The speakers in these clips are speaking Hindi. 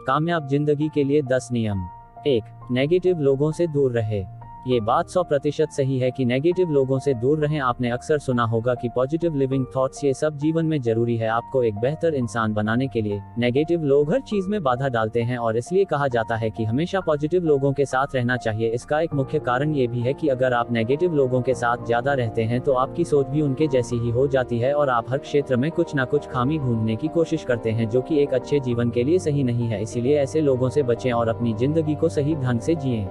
कामयाब जिंदगी के लिए 10 नियम। 1. नेगेटिव लोगों से दूर रहे। ये बात 100% सही है कि नेगेटिव लोगों से दूर रहें। आपने अक्सर सुना होगा कि पॉजिटिव लिविंग थॉट्स ये सब जीवन में जरूरी है आपको एक बेहतर इंसान बनाने के लिए। नेगेटिव लोग हर चीज में बाधा डालते हैं और इसलिए कहा जाता है कि हमेशा पॉजिटिव लोगों के साथ रहना चाहिए। इसका एक मुख्य कारण ये भी है कि अगर आप नेगेटिव लोगों के साथ ज्यादा रहते हैं तो आपकी सोच भी उनके जैसी ही हो जाती है और आप हर क्षेत्र में कुछ ना कुछ खामी ढूंढने की कोशिश करते हैं, जो कि एक अच्छे जीवन के लिए सही नहीं है। इसीलिए ऐसे लोगों से बचें और अपनी जिंदगी को सही ढंग से जिएं।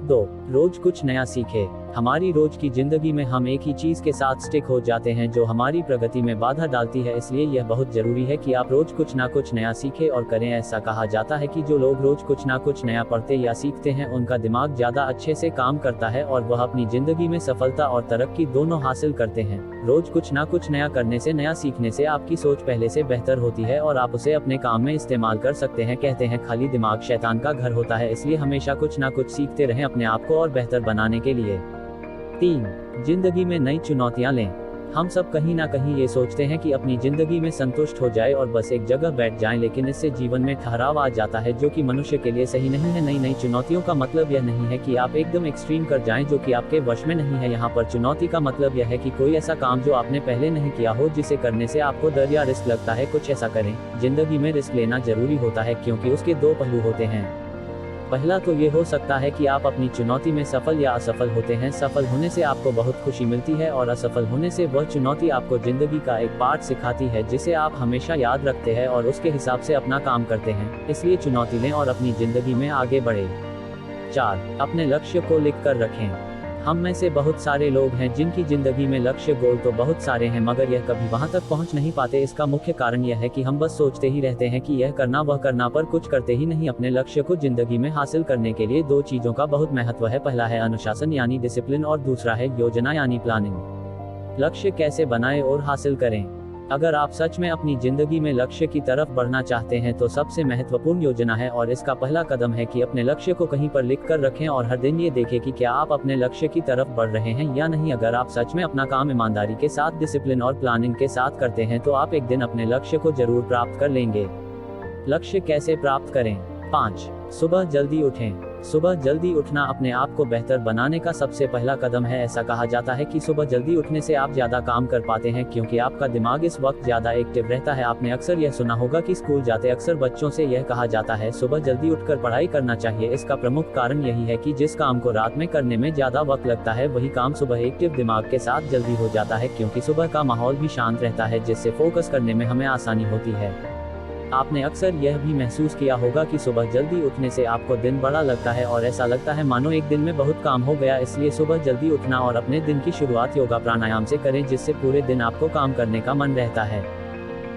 2. रोज कुछ नया सीखें। हमारी रोज की जिंदगी में हम एक ही चीज के साथ स्टिक हो जाते हैं जो हमारी प्रगति में बाधा डालती है। इसलिए यह बहुत जरूरी है कि आप रोज कुछ ना कुछ नया सीखें और करें। ऐसा कहा जाता है कि जो लोग रोज कुछ ना कुछ नया पढ़ते या सीखते हैं उनका दिमाग ज्यादा अच्छे से काम करता है और वह अपनी जिंदगी में सफलता और तरक्की दोनों हासिल करते हैं। रोज कुछ ना कुछ नया करने से, नया सीखने से आपकी सोच पहले से बेहतर होती है और आप उसे अपने काम में इस्तेमाल कर सकते हैं। कहते हैं खाली दिमाग शैतान का घर होता है, इसलिए हमेशा कुछ ना कुछ सीखते रहें अपने आप को और बेहतर बनाने के लिए। 3. जिंदगी में नई चुनौतियां लें। हम सब कहीं ना कहीं ये सोचते हैं कि अपनी जिंदगी में संतुष्ट हो जाए और बस एक जगह बैठ जाएं, लेकिन इससे जीवन में ठहराव आ जाता है जो कि मनुष्य के लिए सही नहीं है। नई नई चुनौतियों का मतलब यह नहीं है कि आप एकदम एक्सट्रीम कर जाएं जो कि आपके वश में नहीं है। यहाँ पर चुनौती का मतलब यह है कि कोई ऐसा काम जो आपने पहले नहीं किया हो, जिसे करने से आपको डर या रिस्क लगता है। कुछ ऐसा करें। जिंदगी में रिस्क लेना जरूरी होता है क्योंकि उसके 2 पहलू होते हैं। पहला तो ये हो सकता है कि आप अपनी चुनौती में सफल या असफल होते हैं। सफल होने से आपको बहुत खुशी मिलती है और असफल होने से वह चुनौती आपको जिंदगी का एक पार्ट सिखाती है जिसे आप हमेशा याद रखते हैं और उसके हिसाब से अपना काम करते हैं। इसलिए चुनौती लें और अपनी जिंदगी में आगे बढ़े। 4. अपने लक्ष्य को लिख कर रखें। हम में से बहुत सारे लोग हैं जिनकी जिंदगी में लक्ष्य गोल तो बहुत सारे हैं, मगर यह कभी वहां तक पहुंच नहीं पाते। इसका मुख्य कारण यह है कि हम बस सोचते ही रहते हैं कि यह करना वह करना, पर कुछ करते ही नहीं। अपने लक्ष्य को जिंदगी में हासिल करने के लिए 2 चीजों का बहुत महत्व है। पहला है अनुशासन यानी डिसिप्लिन और दूसरा है योजना यानी प्लानिंग। लक्ष्य कैसे बनाएं और हासिल करें। अगर आप सच में अपनी जिंदगी में लक्ष्य की तरफ बढ़ना चाहते हैं तो सबसे महत्वपूर्ण योजना है और इसका पहला कदम है कि अपने लक्ष्य को कहीं पर लिख कर रखें और हर दिन ये देखें कि क्या आप अपने लक्ष्य की तरफ बढ़ रहे हैं या नहीं। अगर आप सच में अपना काम ईमानदारी के साथ, डिसिप्लिन और प्लानिंग के साथ करते हैं तो आप एक दिन अपने लक्ष्य को जरूर प्राप्त कर लेंगे। लक्ष्य कैसे प्राप्त करें। 5. सुबह जल्दी उठें। सुबह जल्दी उठना अपने आप को बेहतर बनाने का सबसे पहला कदम है। ऐसा कहा जाता है कि सुबह जल्दी उठने से आप ज्यादा काम कर पाते हैं क्योंकि आपका दिमाग इस वक्त ज्यादा एक्टिव रहता है। आपने अक्सर यह सुना होगा कि स्कूल जाते अक्सर बच्चों से यह कहा जाता है सुबह जल्दी उठकर पढ़ाई करना चाहिए। इसका प्रमुख कारण यही है कि जिस काम को रात में करने में ज्यादा वक्त लगता है वही काम सुबह एक्टिव दिमाग के साथ जल्दी हो जाता है, क्योंकि सुबह का माहौल भी शांत रहता है जिससे फोकस करने में हमें आसानी होती है। आपने अक्सर यह भी महसूस किया होगा कि सुबह जल्दी उठने से आपको दिन बड़ा लगता है और ऐसा लगता है मानो एक दिन में बहुत काम हो गया। इसलिए सुबह जल्दी उठना और अपने दिन की शुरुआत योगा प्राणायाम से करें जिससे पूरे दिन आपको काम करने का मन रहता है।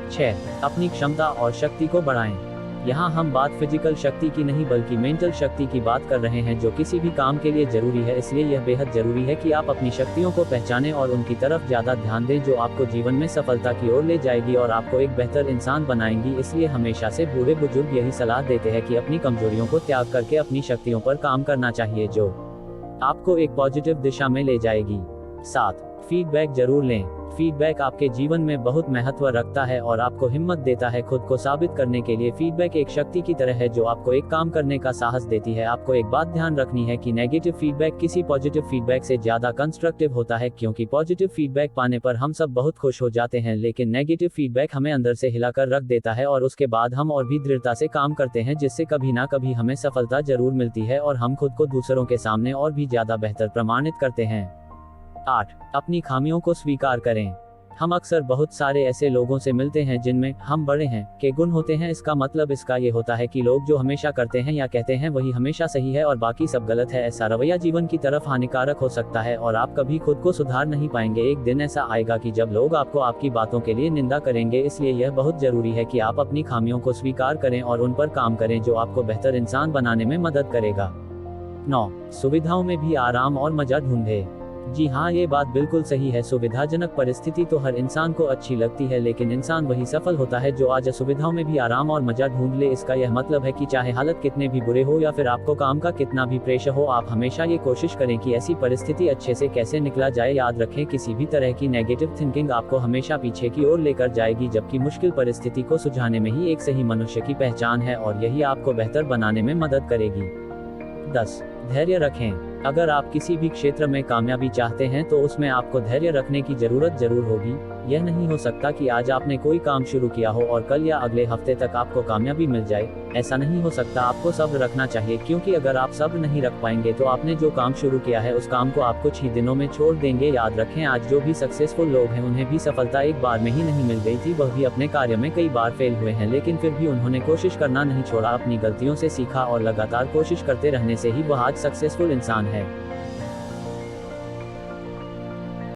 6. अपनी क्षमता और शक्ति को बढ़ाएं। यहाँ हम बात फिजिकल शक्ति की नहीं बल्कि मेंटल शक्ति की बात कर रहे हैं जो किसी भी काम के लिए जरूरी है। इसलिए यह बेहद जरूरी है कि आप अपनी शक्तियों को पहचानें और उनकी तरफ ज्यादा ध्यान दें जो आपको जीवन में सफलता की ओर ले जाएगी और आपको एक बेहतर इंसान बनाएंगी। इसलिए हमेशा से बूढ़े बुजुर्ग यही सलाह देते हैं कि अपनी कमजोरियों को त्याग करके अपनी शक्तियों पर काम करना चाहिए जो आपको एक पॉजिटिव दिशा में ले जाएगी। 7. फीडबैक जरूर लें। फीडबैक आपके जीवन में बहुत महत्व रखता है और आपको हिम्मत देता है खुद को साबित करने के लिए। फीडबैक एक शक्ति की तरह है जो आपको एक काम करने का साहस देती है। आपको एक बात ध्यान रखनी है कि नेगेटिव फीडबैक किसी पॉजिटिव फीडबैक से ज्यादा कंस्ट्रक्टिव होता है, क्योंकि पॉजिटिव फीडबैक पाने पर हम सब बहुत खुश हो जाते हैं, लेकिन नेगेटिव फीडबैक हमें अंदर से हिलाकर रख देता है और उसके बाद हम और भी दृढ़ता से काम करते हैं जिससे कभी ना कभी हमें सफलता जरूर मिलती है और हम खुद को दूसरों के सामने और भी ज्यादा बेहतर प्रमाणित करते हैं। 8. अपनी खामियों को स्वीकार करें। हम अक्सर बहुत सारे ऐसे लोगों से मिलते हैं जिनमें हम बड़े हैं के गुण होते हैं। इसका मतलब इसका ये होता है कि लोग जो हमेशा करते हैं या कहते हैं वही हमेशा सही है और बाकी सब गलत है। ऐसा रवैया जीवन की तरफ हानिकारक हो सकता है और आप कभी खुद को सुधार नहीं पाएंगे। एक दिन ऐसा आएगा कि जब लोग आपको आपकी बातों के लिए निंदा करेंगे। इसलिए यह बहुत जरूरी है कि आप अपनी खामियों को स्वीकार करें और उन पर काम करें जो आपको बेहतर इंसान बनाने में मदद करेगा। 9. सुविधाओं में भी आराम और मजा ढूंढें। जी हाँ, ये बात बिल्कुल सही है। सुविधाजनक परिस्थिति तो हर इंसान को अच्छी लगती है, लेकिन इंसान वही सफल होता है जो आज असुविधाओं में भी आराम और मजा ढूंढ ले। इसका यह मतलब है कि चाहे हालत कितने भी बुरे हो या फिर आपको काम का कितना भी प्रेशर हो, आप हमेशा ये कोशिश करें कि ऐसी परिस्थिति अच्छे से कैसे निकला जाए। याद रखें, किसी भी तरह की नेगेटिव थिंकिंग आपको हमेशा पीछे की ओर लेकर जाएगी, जबकि मुश्किल परिस्थिति को सुलझाने में ही एक सही मनुष्य की पहचान है और यही आपको बेहतर बनाने में मदद करेगी। 10. धैर्य रखें। अगर आप किसी भी क्षेत्र में कामयाबी चाहते हैं तो उसमें आपको धैर्य रखने की जरूरत जरूर होगी। यह नहीं हो सकता कि आज आपने कोई काम शुरू किया हो और कल या अगले हफ्ते तक आपको कामयाबी मिल जाए। ऐसा नहीं हो सकता। आपको सब्र रखना चाहिए, क्योंकि अगर आप सब्र नहीं रख पाएंगे तो आपने जो काम शुरू किया है उस काम को आप कुछ ही दिनों में छोड़ देंगे। याद रखें, आज जो भी सक्सेसफुल लोग हैं उन्हें भी सफलता एक बार में ही नहीं मिल गई थी। वह भी अपने कार्य में कई बार फेल हुए हैं, लेकिन फिर भी उन्होंने कोशिश करना नहीं छोड़ा, अपनी गलतियों से सीखा और लगातार कोशिश करते रहने से ही वह आज सक्सेसफुल इंसान है।